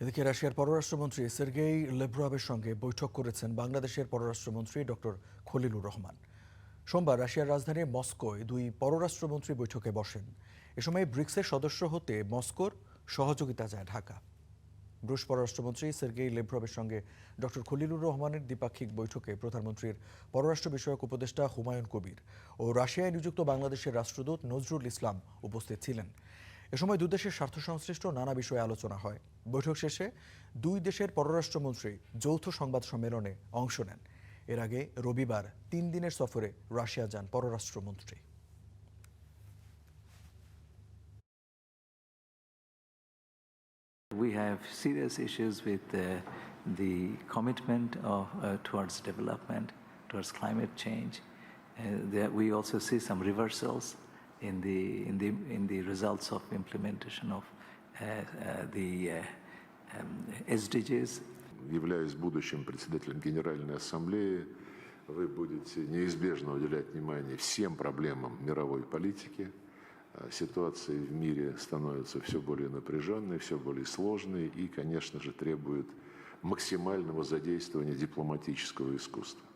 এদিকে রাশিয়ার পররাষ্ট্রমন্ত্রী সের্গেই লেভরভের সঙ্গে বৈঠক করেছেন বাংলাদেশের পররাষ্ট্রমন্ত্রী ডক্টর খলিলুর রহমান। সোমবার রাশিয়ার রাজধানী মস্কোয় দুই পররাষ্ট্রমন্ত্রী বৈঠকে বসেন। এ সময় ব্রিক্সের সদস্য হতে মস্কোর সহযোগিতা চায় ঢাকা। রুশ পররাষ্ট্রমন্ত্রী সের্গেই লেভরভের সঙ্গে ডক্টর খলিলুর রহমানের দ্বিপাক্ষিক বৈঠকে প্রধানমন্ত্রীর পররাষ্ট্র বিষয়ক উপদেষ্টা হুমায়ুন কবির ও রাশিয়ায় নিযুক্ত বাংলাদেশের রাষ্ট্রদূত নজরুল ইসলাম উপস্থিত ছিলেন। এ সময় দুই দেশের স্বার্থ সংশ্লিষ্ট নানা বিষয়ে আলোচনা হয়। বৈঠক শেষে দুই দেশের পররাষ্ট্রমন্ত্রী যৌথ সংবাদ সম্মেলনে অংশ নেন। এর আগে রবিবার 3 দিনের সফরে রাশিয়া যান পররাষ্ট্রমন্ত্রী। We have serious issues with the commitment of towards development, towards climate change. We also see some reversals in the results of implementation of the SDGs. Являясь будущим председателем Генеральной Ассамблеи, вы будете неизбежно уделять внимание всем проблемам мировой политики. Ситуация в мире становится все более напряженной, все более сложной и, конечно же, требует максимального задействования дипломатического искусства.